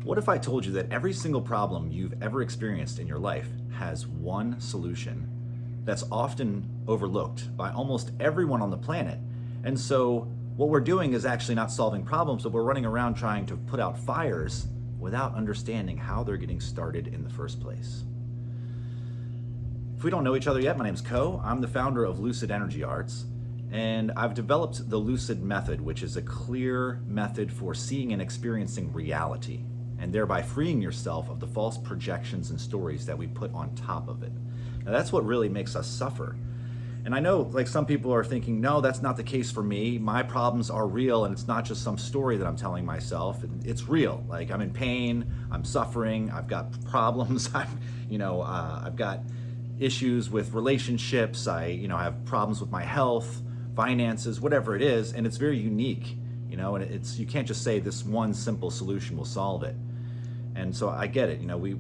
What if I told you that every single problem you've ever experienced in your life has one solution that's often overlooked by almost everyone on the planet? And so what we're doing is actually not solving problems, but we're running around trying to put out fires without understanding how they're getting started in the first place. If we don't know each other yet, my name's Ko. I'm the founder of Lucid Energy Arts, and I've developed the Lucid Method, which is a clear method for seeing and experiencing reality, and thereby freeing yourself of the false projections and stories that we put on top of it. Now, that's what really makes us suffer. And I know, like, some people are thinking, no, that's not the case for me. My problems are real, and it's not just some story that I'm telling myself. It's real. Like, I'm in pain, I'm suffering, I've got problems, I've got issues with relationships, I have problems with my health, finances, whatever it is, and it's very unique, and you can't just say this one simple solution will solve it. And so I get it. We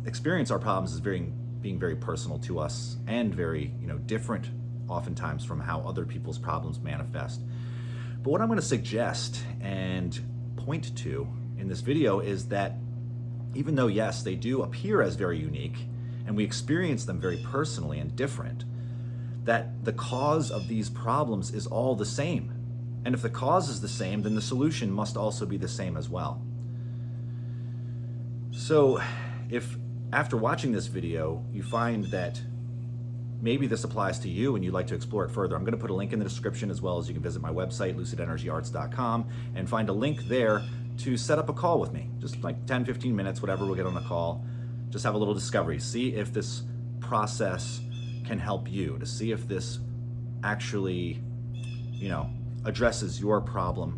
experience our problems as being very personal to us and very, different oftentimes from how other people's problems manifest. But what I'm going to suggest and point to in this video is that even though, yes, they do appear as very unique and we experience them very personally and different, that the cause of these problems is all the same. And if the cause is the same, then the solution must also be the same as well. So if after watching this video, you find that maybe this applies to you and you'd like to explore it further, I'm going to put a link in the description, as well as you can visit my website, lucidenergyarts.com, and find a link there to set up a call with me. Just like 10, 15 minutes, whatever, we'll get on a call. Just have a little discovery. See if this process can help you, to see if this actually, addresses your problem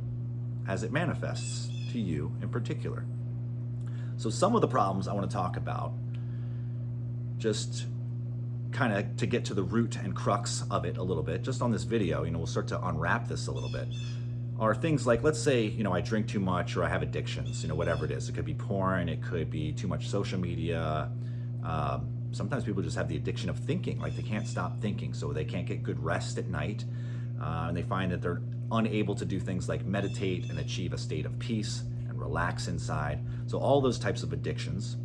as it manifests to you in particular. So some of the problems I want to talk about, just kind of to get to the root and crux of it a little bit, just on this video, we'll start to unwrap this a little bit, are things like, let's say, I drink too much, or I have addictions, whatever it is. It could be porn, it could be too much social media. Sometimes people just have the addiction of thinking, like they can't stop thinking, so they can't get good rest at night. And they find that they're unable to do things like meditate and achieve a state of peace and relax inside. So all those types of addictions,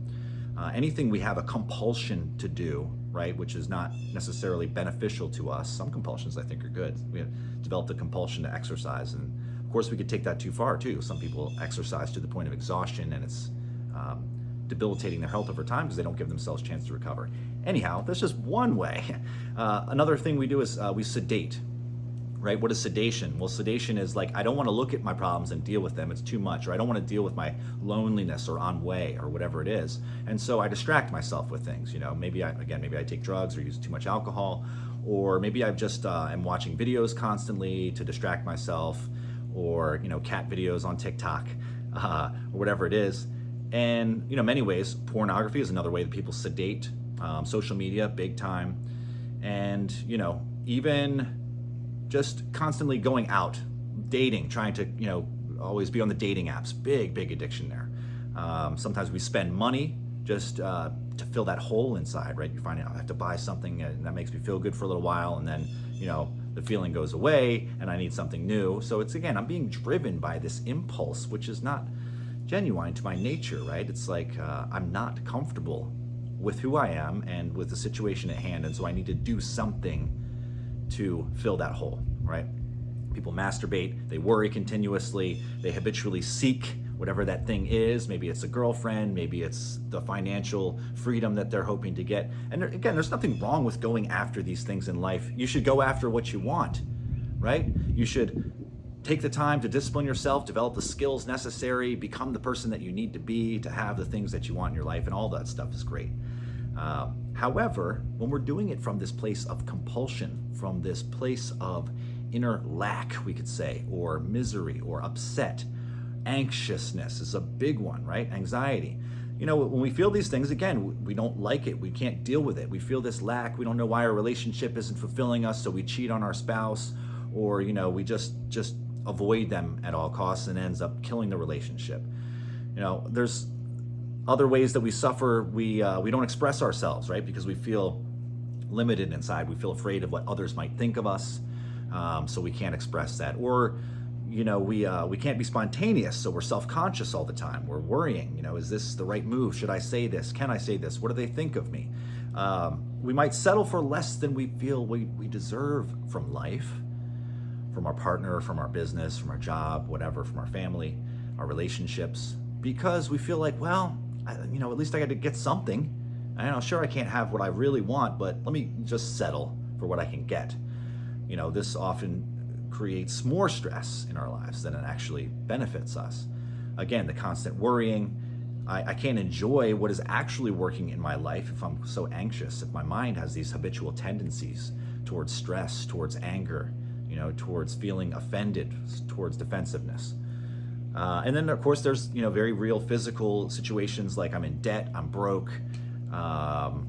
anything we have a compulsion to do, right, which is not necessarily beneficial to us. Some compulsions I think are good. We have developed a compulsion to exercise, and of course we could take that too far too. Some people exercise to the point of exhaustion, and it's debilitating their health over time because they don't give themselves a chance to recover. Anyhow, that's just one way. Another thing we do is we sedate. Right? What is sedation? Well, sedation is like, I don't want to look at my problems and deal with them. It's too much. Or I don't want to deal with my loneliness or ennui or whatever it is. And so I distract myself with things. Maybe I take drugs or use too much alcohol, or maybe I just am watching videos constantly to distract myself, or cat videos on TikTok, or whatever it is. And many ways, pornography is another way that people sedate. Social media, big time, and even just constantly going out, dating, trying to, always be on the dating apps. Big addiction there. Sometimes we spend money just to fill that hole inside, right? You find out I have to buy something and that makes me feel good for a little while, and then, the feeling goes away and I need something new. So it's, again, I'm being driven by this impulse, which is not genuine to my nature, right? It's like I'm not comfortable with who I am and with the situation at hand, and so I need to do something to fill that hole, right? People masturbate, they worry continuously, they habitually seek whatever that thing is. Maybe it's a girlfriend, maybe it's the financial freedom that they're hoping to get. And again, there's nothing wrong with going after these things in life. You should go after what you want, right? You should take the time to discipline yourself, develop the skills necessary, become the person that you need to be to have the things that you want in your life, and all that stuff is great. However, when we're doing it from this place of compulsion, from this place of inner lack, we could say, or misery, or upset, anxiousness is a big one, right? Anxiety. When we feel these things, again, we don't like it. We can't deal with it. We feel this lack. We don't know why our relationship isn't fulfilling us, so we cheat on our spouse, or, we just avoid them at all costs, and ends up killing the relationship. There's other ways that we suffer. We don't express ourselves, right? Because we feel limited inside. We feel afraid of what others might think of us, so we can't express that. Or we can't be spontaneous, so we're self-conscious all the time. We're worrying, is this the right move? Should I say this? Can I say this? What do they think of me? We might settle for less than we feel we deserve from life, from our partner, from our business, from our job, whatever, from our family, our relationships, because we feel like, well, at least I got to get something. Sure, I can't have what I really want, but let me just settle for what I can get. This often creates more stress in our lives than it actually benefits us. Again, the constant worrying. I can't enjoy what is actually working in my life if I'm so anxious, if my mind has these habitual tendencies towards stress, towards anger, towards feeling offended, towards defensiveness. And then, of course, there's, very real physical situations like I'm in debt, I'm broke, I'm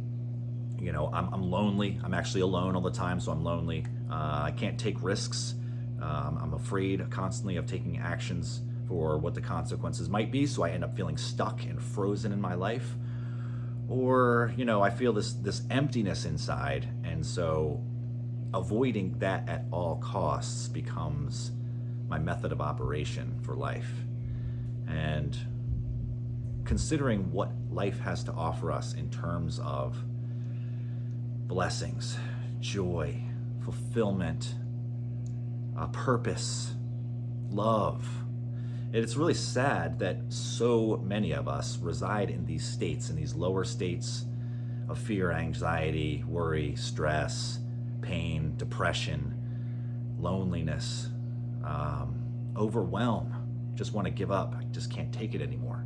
lonely. I'm actually alone all the time, so I'm lonely. I can't take risks. I'm afraid constantly of taking actions for what the consequences might be, so I end up feeling stuck and frozen in my life. Or, I feel this emptiness inside, and so avoiding that at all costs becomes my method of operation for life. And considering what life has to offer us in terms of blessings, joy, fulfillment, purpose, love. It's really sad that so many of us reside in these states, in these lower states of fear, anxiety, worry, stress, pain, depression, loneliness, overwhelm. Just want to give up. I just can't take it anymore.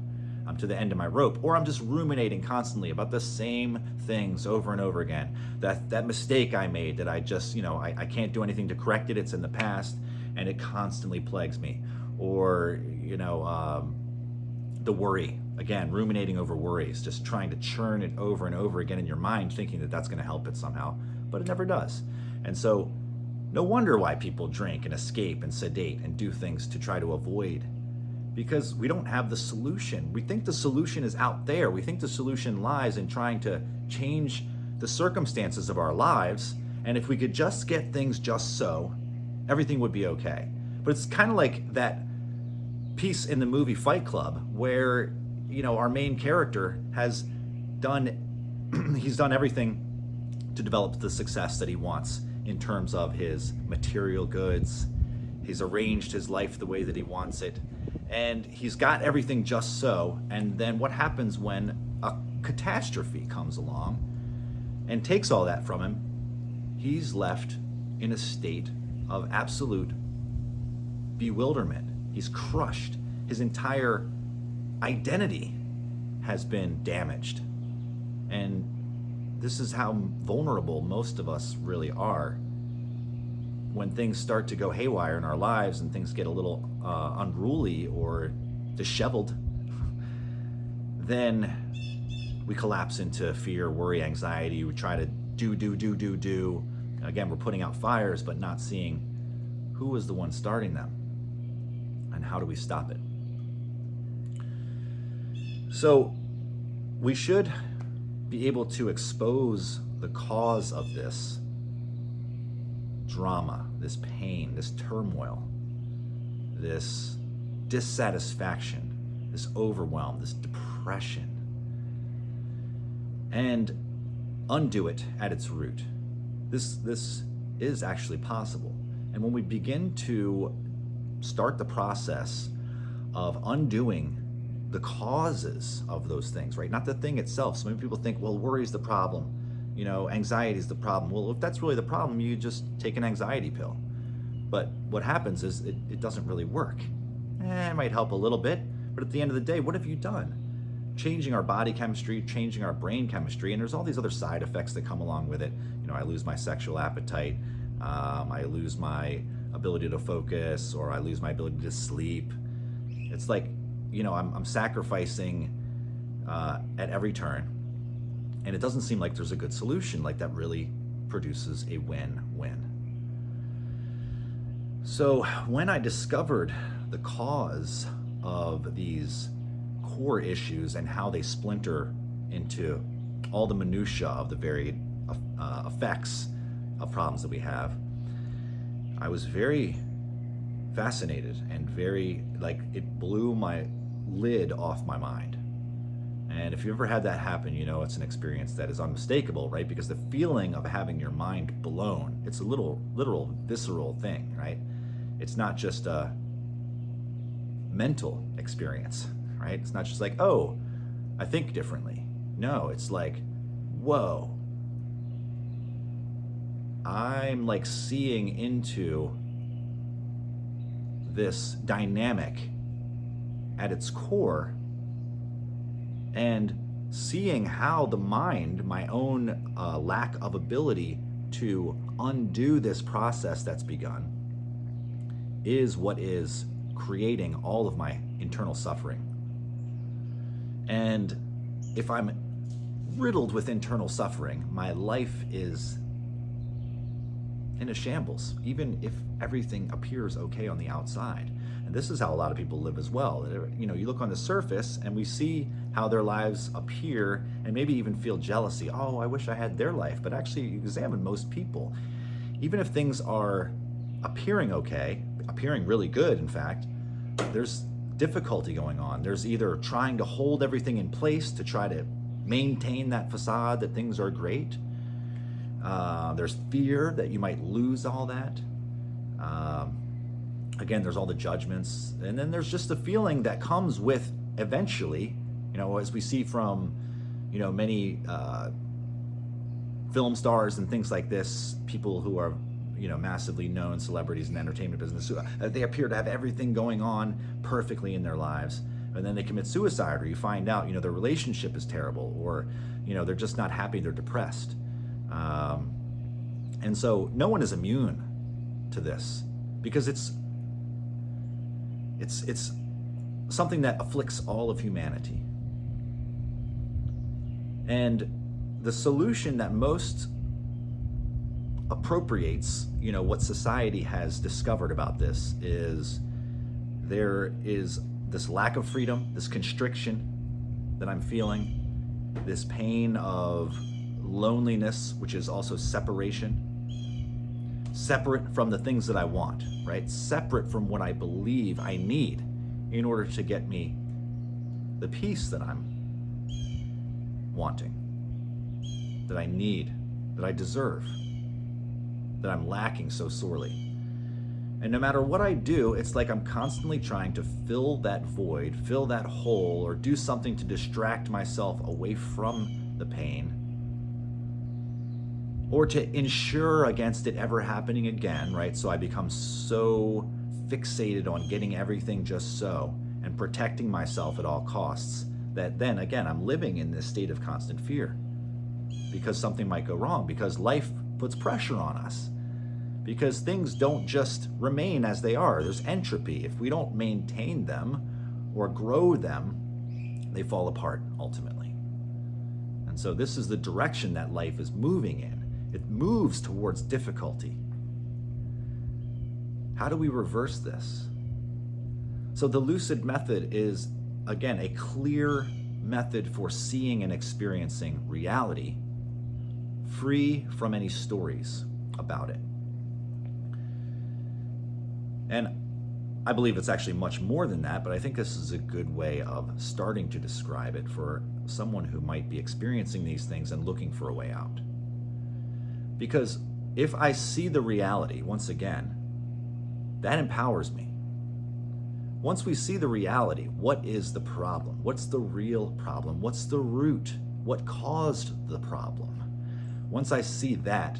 I'm to the end of my rope, or I'm just ruminating constantly about the same things over and over again. That mistake I made that I just, I can't do anything to correct it. It's in the past, and it constantly plagues me. Or, the worry, again, ruminating over worries, just trying to churn it over and over again in your mind, thinking that that's going to help it somehow, but it never does. And so, no wonder why people drink and escape and sedate and do things to try to avoid, because we don't have the solution. We think the solution is out there. We think the solution lies in trying to change the circumstances of our lives, and if we could just get things just so, everything would be okay. But it's kind of like that piece in the movie Fight Club where, our main character has done, he's done everything to develop the success that he wants in terms of his material goods. He's arranged his life the way that he wants it, and he's got everything just so. And then what happens when a catastrophe comes along and takes all that from him? He's left in a state of absolute bewilderment. He's crushed. His entire identity has been damaged. And this is how vulnerable most of us really are. When things start to go haywire in our lives and things get a little unruly or disheveled, then we collapse into fear, worry, anxiety. We try to do. Again, we're putting out fires, but not seeing who was the one starting them and how do we stop it. So we should be able to expose the cause of this drama, this pain, this turmoil, this dissatisfaction, this overwhelm, this depression, and undo it at its root. This is actually possible. And when we begin to start the process of undoing the causes of those things, right? Not the thing itself. So many people think, well, worry is the problem. Anxiety is the problem. Well, if that's really the problem, you just take an anxiety pill. But what happens is it doesn't really work. It might help a little bit, but at the end of the day, what have you done? Changing our body chemistry, changing our brain chemistry, and there's all these other side effects that come along with it. I lose my sexual appetite, I lose my ability to focus, or I lose my ability to sleep. It's like, I'm sacrificing at every turn, and it doesn't seem like there's a good solution like that really produces a win-win. So when I discovered the cause of these core issues and how they splinter into all the minutiae of the varied effects of problems that we have, I was very fascinated and very, like, it blew my lid off my mind. And if you ever had that happen, you know it's an experience that is unmistakable, right? Because the feeling of having your mind blown, it's a literal, visceral thing, right? It's not just a mental experience, right? It's not just like, oh, I think differently. No, it's like, whoa, I'm like seeing into this dynamic at its core and seeing how the mind, my own lack of ability to undo this process that's begun, is what is creating all of my internal suffering. And if I'm riddled with internal suffering, my life is in a shambles, even if everything appears okay on the outside. And this is how a lot of people live as well. You know, you look on the surface and we see how their lives appear and maybe even feel jealousy. Oh, I wish I had their life. But actually, you examine most people, even if things are appearing okay, appearing really good, in fact, there's difficulty going on. There's either trying to hold everything in place to try to maintain that facade that things are great. There's fear that you might lose all that. Again, there's all the judgments. And then there's just the feeling that comes with eventually, you know, as we see from, you know, many film stars and things like this, people who are, you know, massively known celebrities in the entertainment business, they appear to have everything going on perfectly in their lives. And then they commit suicide, or you find out, you know, their relationship is terrible, or, you know, they're just not happy, they're depressed. And so no one is immune to this, because it's something that afflicts all of humanity. And the solution that most appropriates, you know, what society has discovered about this is there is this lack of freedom, this constriction that I'm feeling, this pain of loneliness, which is also separation, separate from the things that I want, right? Separate from what I believe I need in order to get me the peace that I'm wanting, that I need, that I deserve, that I'm lacking so sorely. And no matter what I do, it's like I'm constantly trying to fill that void, fill that hole, or do something to distract myself away from the pain, or to ensure against it ever happening again, right? So I become so fixated on getting everything just so and protecting myself at all costs that then again, I'm living in this state of constant fear because something might go wrong, because life puts pressure on us, because things don't just remain as they are. There's entropy. If we don't maintain them or grow them, they fall apart ultimately. And so this is the direction that life is moving in. It moves towards difficulty. How do we reverse this? So the lucid method is, again, a clear method for seeing and experiencing reality, free from any stories about it. And I believe it's actually much more than that, but I think this is a good way of starting to describe it for someone who might be experiencing these things and looking for a way out. Because if I see the reality, once again, that empowers me. Once we see the reality, what is the problem? What's the real problem? What's the root? What caused the problem? Once I see that,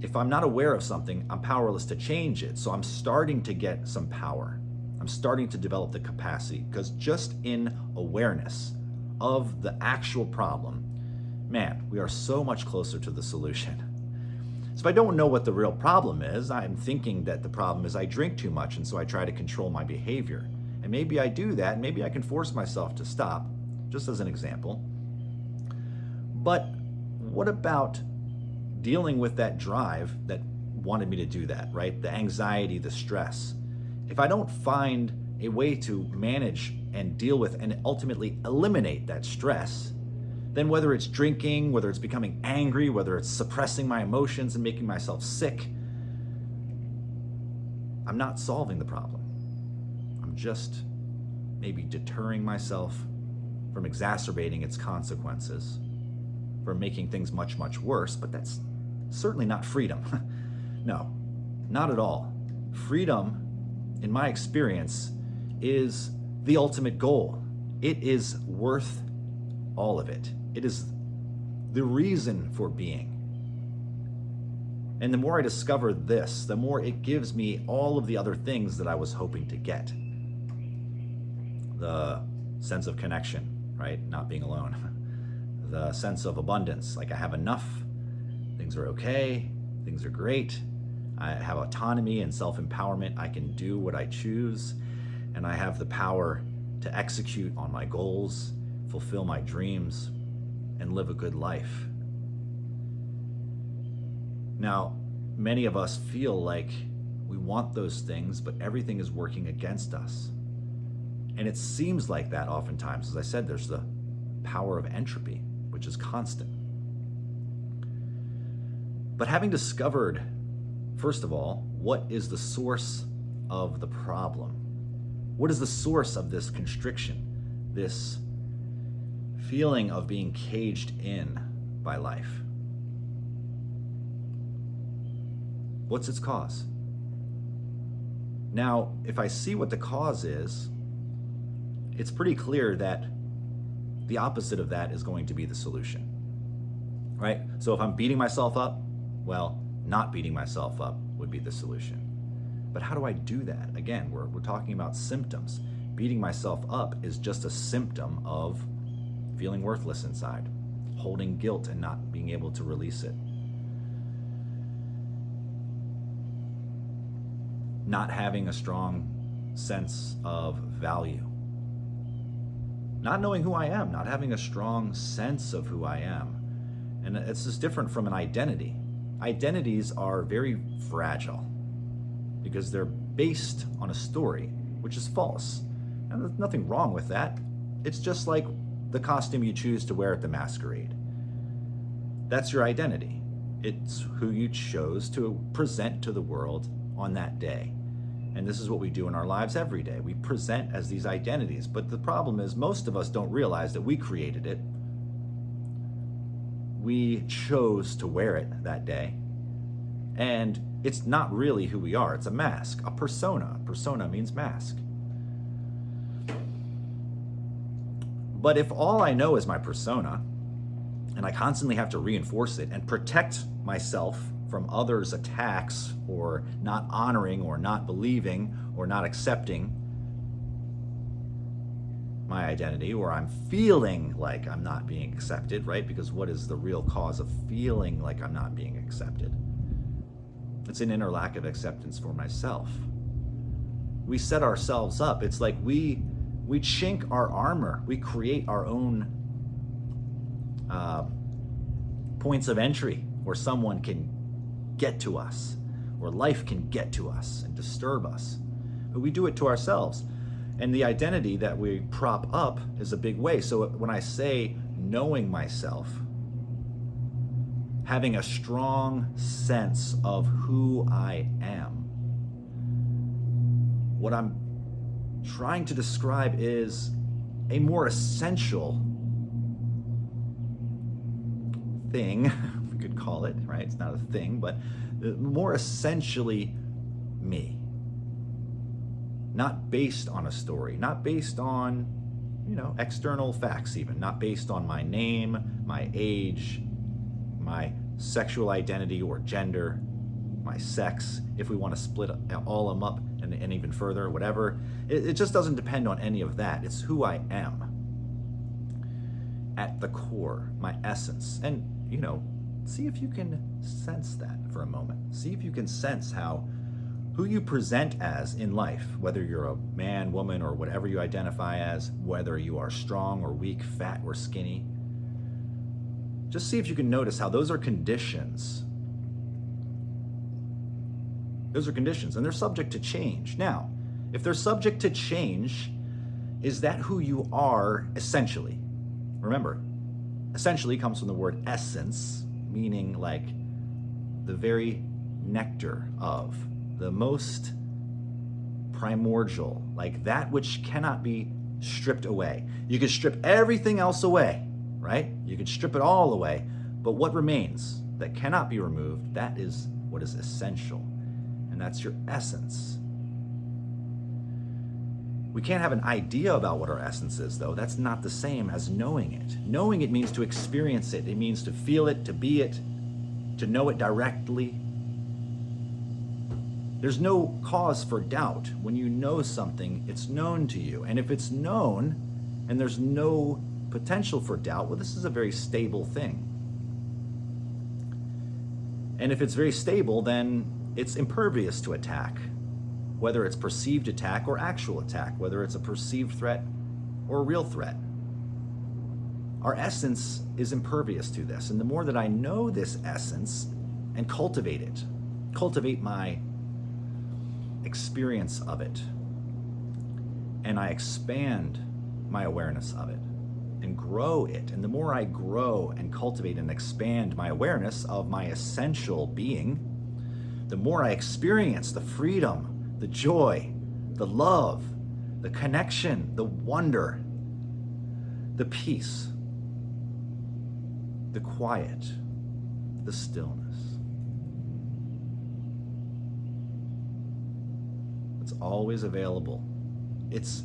if I'm not aware of something, I'm powerless to change it. So I'm starting to get some power. I'm starting to develop the capacity, because just in awareness of the actual problem, man, we are so much closer to the solution. So if I don't know what the real problem is, I'm thinking that the problem is I drink too much, and so I try to control my behavior. And maybe I do that, and maybe I can force myself to stop, just as an example. But what about dealing with that drive that wanted me to do that, right? The anxiety, the stress. If I don't find a way to manage and deal with and ultimately eliminate that stress, then whether it's drinking, whether it's becoming angry, whether it's suppressing my emotions and making myself sick, I'm not solving the problem. I'm just maybe deterring myself from exacerbating its consequences, from making things much, much worse, but that's certainly not freedom. No, not at all. Freedom, in my experience, is the ultimate goal. It is worth all of it. It is the reason for being. And the more I discover this, the more it gives me all of the other things that I was hoping to get. The sense of connection, right? Not being alone. The sense of abundance, like I have enough, things are okay, things are great. I have autonomy and self-empowerment. I can do what I choose, and I have the power to execute on my goals, fulfill my dreams, and live a good life. Now, many of us feel like we want those things, but everything is working against us. And it seems like that oftentimes. As I said, there's the power of entropy, which is constant. But having discovered, first of all, what is the source of the problem? What is the source of this constriction, this feeling of being caged in by life? What's its cause? Now, if I see what the cause is, it's pretty clear that the opposite of that is going to be the solution, right? So if I'm beating myself up, well, not beating myself up would be the solution. But how do I do that? Again, we're talking about symptoms. Beating myself up is just a symptom of feeling worthless inside, holding guilt and not being able to release it. Not having a strong sense of value. Not knowing who I am, not having a strong sense of who I am. And it's just different from an identity. Identities are very fragile because they're based on a story, which is false. And there's nothing wrong with that. It's just like the costume you choose to wear at the masquerade. That's your identity. It's who you chose to present to the world on that day. And this is what we do in our lives every day. We present as these identities. But the problem is most of us don't realize that we created it. We chose to wear it that day. And it's not really who we are. It's a mask, a persona. Persona means mask. But if all I know is my persona, and I constantly have to reinforce it and protect myself from others' attacks or not honoring or not believing or not accepting my identity, or I'm feeling like I'm not being accepted, right? Because what is the real cause of feeling like I'm not being accepted? It's an inner lack of acceptance for myself. We set ourselves up. It's like we chink our armor. We create our own points of entry where someone can get to us, or life can get to us and disturb us. But we do it to ourselves. And the identity that we prop up is a big way. So when I say knowing myself, having a strong sense of who I am, what I'm trying to describe is a more essential thing, we could call it, right? It's not a thing, but more essentially me. Not based on a story, not based on, external facts even, not based on my name, my age, my sexual identity or gender, my sex, if we want to split all of them up and even further, whatever. It just doesn't depend on any of that. It's who I am at the core, my essence. And, see if you can sense that for a moment. See if you can sense who you present as in life, whether you're a man, woman, or whatever you identify as, whether you are strong or weak, fat or skinny. Just see if you can notice how those are conditions. Those are conditions, and they're subject to change. Now, if they're subject to change, is that who you are essentially? Remember, essentially comes from the word essence, meaning like the very nectar of, the most primordial, like that which cannot be stripped away. You could strip everything else away, right? You could strip it all away, but what remains that cannot be removed, that is what is essential, and that's your essence. We can't have an idea about what our essence is, though. That's not the same as knowing it. Knowing it means to experience it. It means to feel it, to be it, to know it directly. There's no cause for doubt. When you know something, it's known to you. And if it's known and there's no potential for doubt, well, this is a very stable thing. And if it's very stable, then it's impervious to attack, whether it's perceived attack or actual attack, whether it's a perceived threat or a real threat. Our essence is impervious to this. And the more that I know this essence and cultivate it, cultivate my experience of it, and I expand my awareness of it and grow it. And the more I grow and cultivate and expand my awareness of my essential being, the more I experience the freedom, the joy, the love, the connection, the wonder, the peace, the quiet, the stillness. It's always available. It's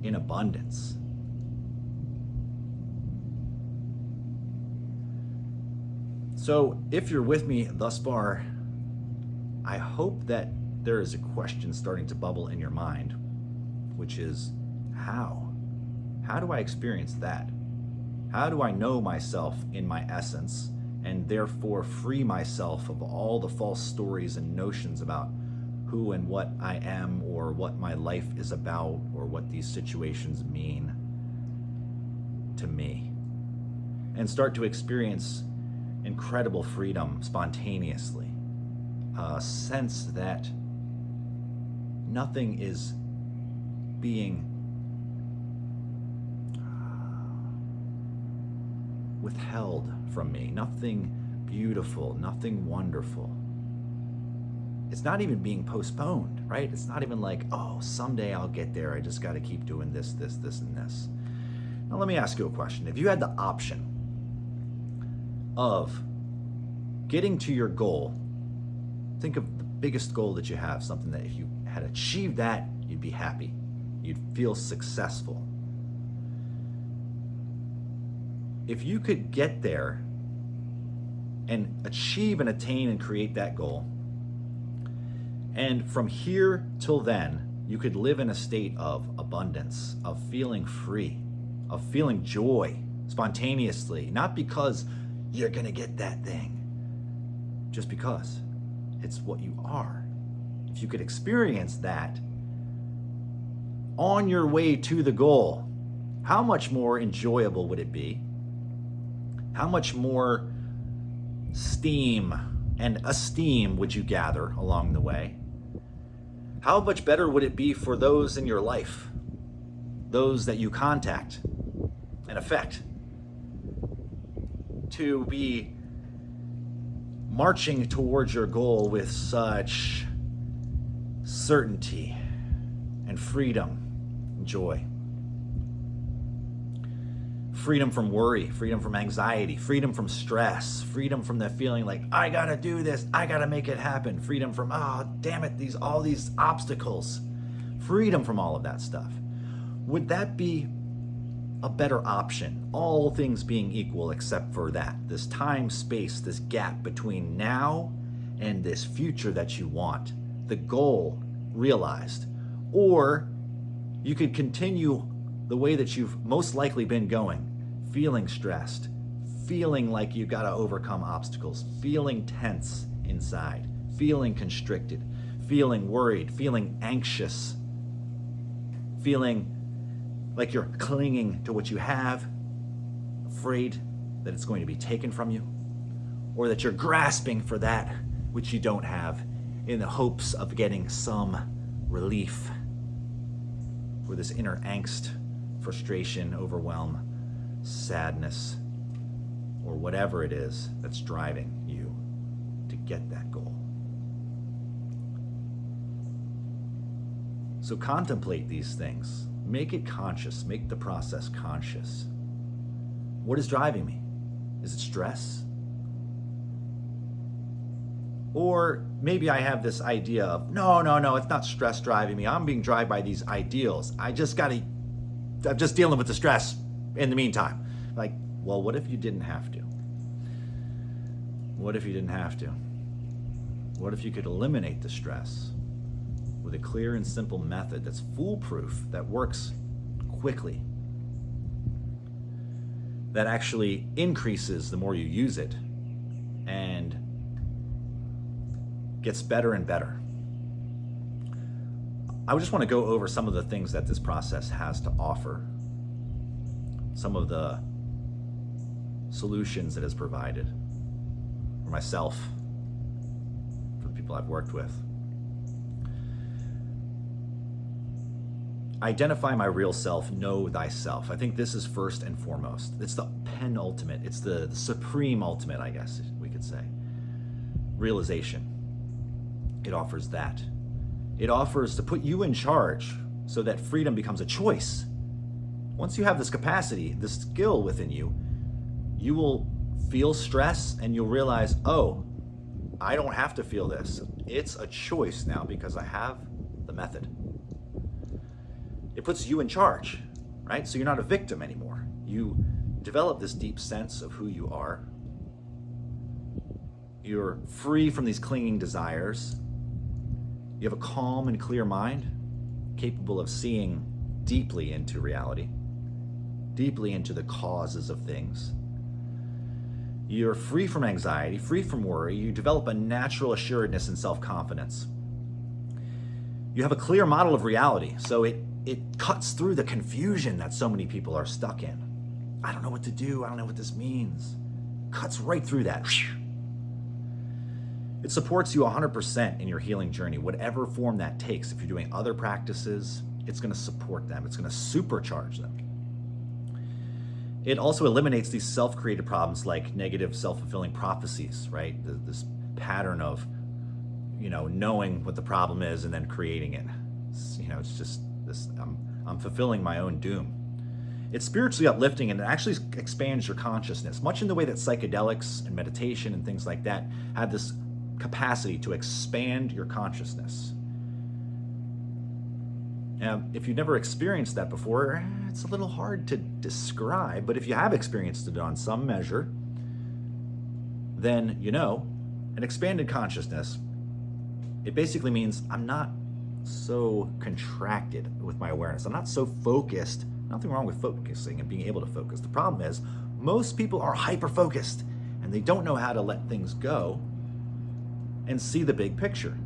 in abundance. So if you're with me thus far, I hope that there is a question starting to bubble in your mind, which is how? How do I experience that? How do I know myself in my essence and therefore free myself of all the false stories and notions about who and what I am, or what my life is about, or what these situations mean to me, and start to experience incredible freedom spontaneously, a sense that nothing is being withheld from me, nothing beautiful, nothing wonderful. It's not even being postponed, right? It's not even like, oh, someday I'll get there. I just got to keep doing this, this, this, and this. Now, let me ask you a question. If you had the option of getting to your goal, think of the biggest goal that you have, something that if you had achieved that, you'd be happy. You'd feel successful. If you could get there and achieve and attain and create that goal, and from here till then, you could live in a state of abundance, of feeling free, of feeling joy spontaneously, not because you're going to get that thing, just because it's what you are. If you could experience that on your way to the goal, how much more enjoyable would it be? How much more steam and esteem would you gather along the way? How much better would it be for those in your life, those that you contact and affect, to be marching towards your goal with such certainty and freedom and joy? Freedom from worry, freedom from anxiety, freedom from stress, freedom from that feeling like, I gotta do this, I gotta make it happen. Freedom from, oh, damn it, all these obstacles. Freedom from all of that stuff. Would that be a better option, all things being equal except for that, this time, space, this gap between now and this future that you want, the goal realized? Or you could continue the way that you've most likely been going, feeling stressed, feeling like you got to overcome obstacles, feeling tense inside, feeling constricted, feeling worried, feeling anxious, feeling like you're clinging to what you have, afraid that it's going to be taken from you, or that you're grasping for that which you don't have in the hopes of getting some relief for this inner angst, frustration, overwhelm, sadness, or whatever it is that's driving you to get that goal. So contemplate these things. Make it conscious. Make the process conscious. What is driving me? Is it stress? Or maybe I have this idea of, no, it's not stress driving me. I'm being driven by these ideals. I'm just dealing with the stress in the meantime. Like, well, what if you didn't have to? What if you didn't have to? What if you could eliminate the stress with a clear and simple method that's foolproof, that works quickly, that actually increases the more you use it and gets better and better? I just want to go over some of the things that this process has to offer, some of the solutions it has provided for myself, for the people I've worked with. Identify my real self, know thyself. I think this is first and foremost. It's the penultimate, it's the supreme ultimate, I guess we could say. Realization. It offers that. It offers to put you in charge so that freedom becomes a choice. Once you have this capacity, this skill within you, you will feel stress and you'll realize, oh, I don't have to feel this. It's a choice now because I have the method. It puts you in charge, right? So you're not a victim anymore. You develop this deep sense of who you are. You're free from these clinging desires. You have a calm and clear mind, capable of seeing deeply into reality, deeply into the causes of things. You're free from anxiety, free from worry. You develop a natural assuredness and self-confidence. You have a clear model of reality, so it cuts through the confusion that so many people are stuck in. I don't know what to do. I don't know what this means. Cuts right through that. It supports you 100% in your healing journey, whatever form that takes. If you're doing other practices, it's going to support them. It's going to supercharge them. It also eliminates these self-created problems like negative self-fulfilling prophecies, right? This pattern of, knowing what the problem is and then creating it. It's just this, I'm fulfilling my own doom. It's spiritually uplifting and it actually expands your consciousness, much in the way that psychedelics and meditation and things like that have this capacity to expand your consciousness. Now, if you've never experienced that before, it's a little hard to describe, but if you have experienced it on some measure, then an expanded consciousness, it basically means I'm not so contracted with my awareness. I'm not so focused. Nothing wrong with focusing and being able to focus. The problem is most people are hyper-focused and they don't know how to let things go and see the big picture.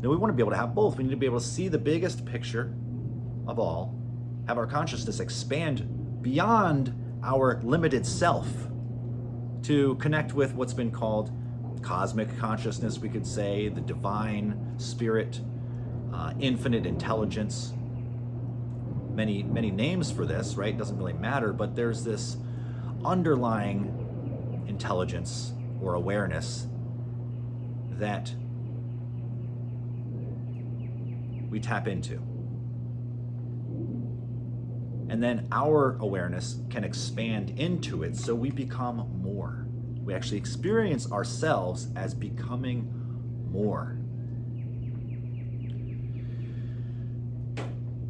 Now, we want to be able to have both. We need to be able to see the biggest picture of all, have our consciousness expand beyond our limited self to connect with what's been called cosmic consciousness, we could say, the divine spirit, infinite intelligence. Many names for this, right? Doesn't really matter, but there's this underlying intelligence or awareness that we tap into. And then our awareness can expand into it, so we become more. We actually experience ourselves as becoming more.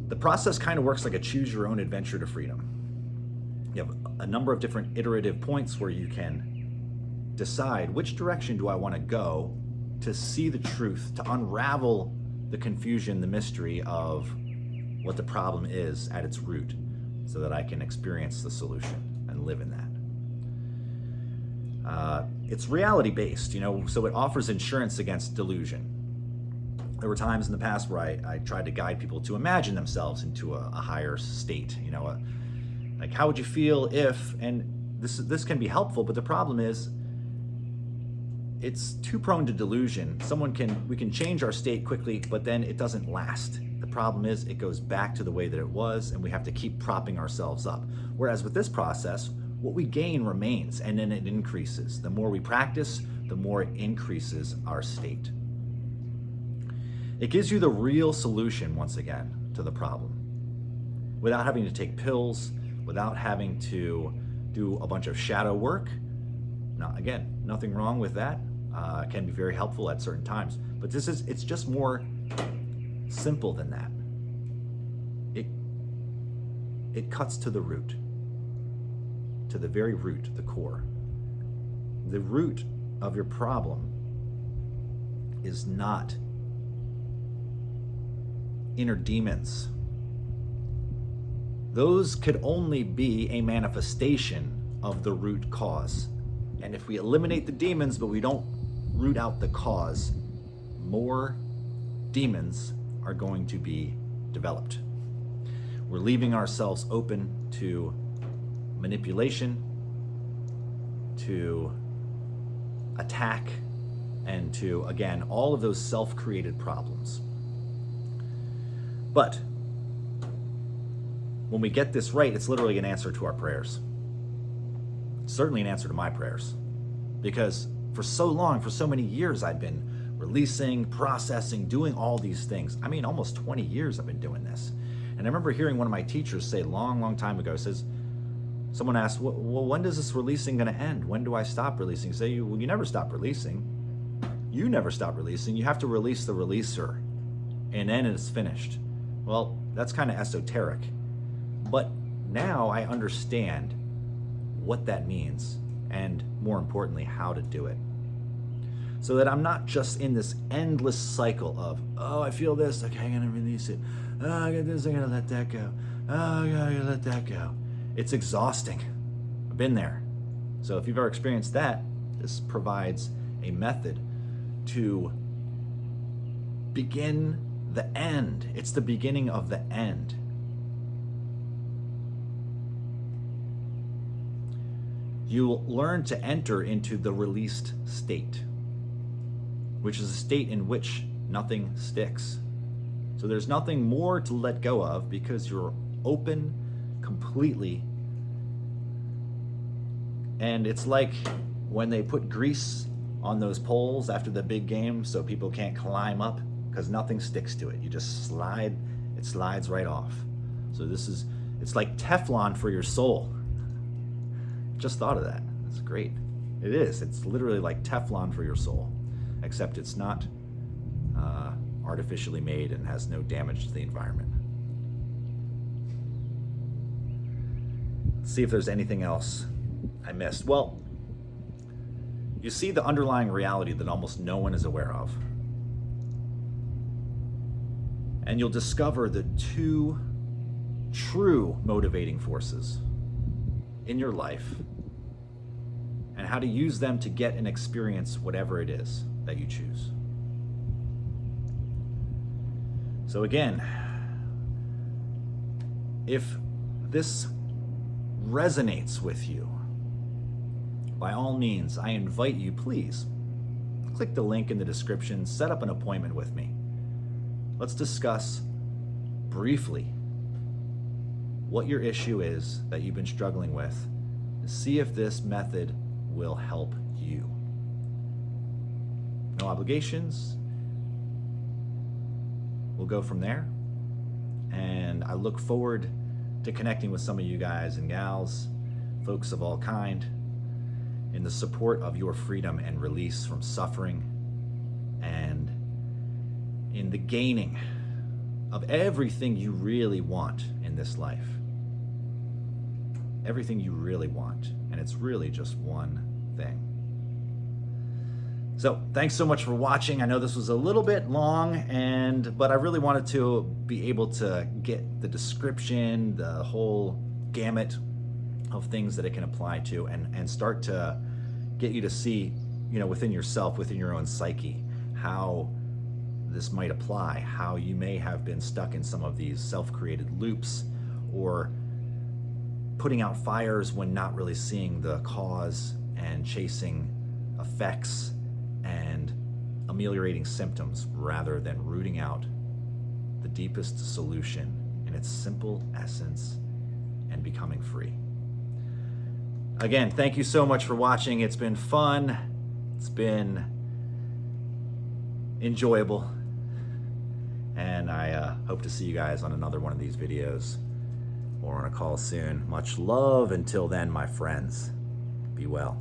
The process kind of works like a choose your own adventure to freedom. You have a number of different iterative points where you can decide which direction do I want to go to see the truth, to unravel the confusion, the mystery of what the problem is at its root, so that I can experience the solution and live in that. It's reality-based, so it offers insurance against delusion. There were times in the past where I tried to guide people to imagine themselves into a higher state, like how would you feel if, and this can be helpful, but the problem is it's too prone to delusion. We can change our state quickly, but then it doesn't last. The problem is it goes back to the way that it was, and we have to keep propping ourselves up. Whereas with this process, what we gain remains, and then it increases. The more we practice, the more it increases our state. It gives you the real solution, once again, to the problem, without having to take pills, without having to do a bunch of shadow work. Now, again, nothing wrong with that. It can be very helpful at certain times, but it's just more simple than that. It cuts to the root, to the very root, the core. The root of your problem is not inner demons. Those could only be a manifestation of the root cause. And if we eliminate the demons, but we don't root out the cause, more demons are going to be developed. We're leaving ourselves open to manipulation, to attack, and to, again, all of those self-created problems. But when we get this right, it's literally an answer to our prayers. Certainly an answer to my prayers. Because for so long, for so many years, I've been releasing, processing, doing all these things. I mean, almost 20 years I've been doing this. And I remember hearing one of my teachers say a long, long time ago, says, someone asked, well, when is this releasing going to end? When do I stop releasing? Say, well, you never stop releasing. You never stop releasing. You have to release the releaser, and then it's finished. Well, that's kind of esoteric. But now I understand what that means, and more importantly, how to do it. So that I'm not just in this endless cycle of, oh, I feel this, okay, I'm gonna release it. Oh, I got this, I'm gonna let that go. Oh, I gotta let that go. It's exhausting. I've been there. So if you've ever experienced that, this provides a method to begin the end. It's the beginning of the end. You'll learn to enter into the released state, which is a state in which nothing sticks. So there's nothing more to let go of because you're open completely. And it's like when they put grease on those poles after the big game so people can't climb up because nothing sticks to it. You just slide, it slides right off. So it's like Teflon for your soul. Just thought of that. That's great. It is. It's literally like Teflon for your soul, except it's not artificially made and has no damage to the environment. Let's see if there's anything else I missed. Well, you see the underlying reality that almost no one is aware of. And you'll discover the two true motivating forces in your life and how to use them to get and experience whatever it is that you choose. So again, if this resonates with you, by all means, I invite you, please, click the link in the description, set up an appointment with me. Let's discuss briefly what your issue is that you've been struggling with, and see if this method will help you. No obligations. We'll go from there. And I look forward to connecting with some of you guys and gals, folks of all kind, in the support of your freedom and release from suffering, and in the gaining of everything you really want in this life. Everything you really want. And it's really just one thing. So thanks so much for watching. I know this was a little bit long, but I really wanted to be able to get the description, the whole gamut of things that it can apply to, and start to get you to see, within yourself, within your own psyche, how this might apply, how you may have been stuck in some of these self-created loops, or putting out fires when not really seeing the cause and chasing effects and ameliorating symptoms rather than rooting out the deepest solution in its simple essence and becoming free. Again, thank you so much for watching. It's been fun. It's been enjoyable. and I hope to see you guys on another one of these videos or on a call soon. Much love. Until then, my friends, be well.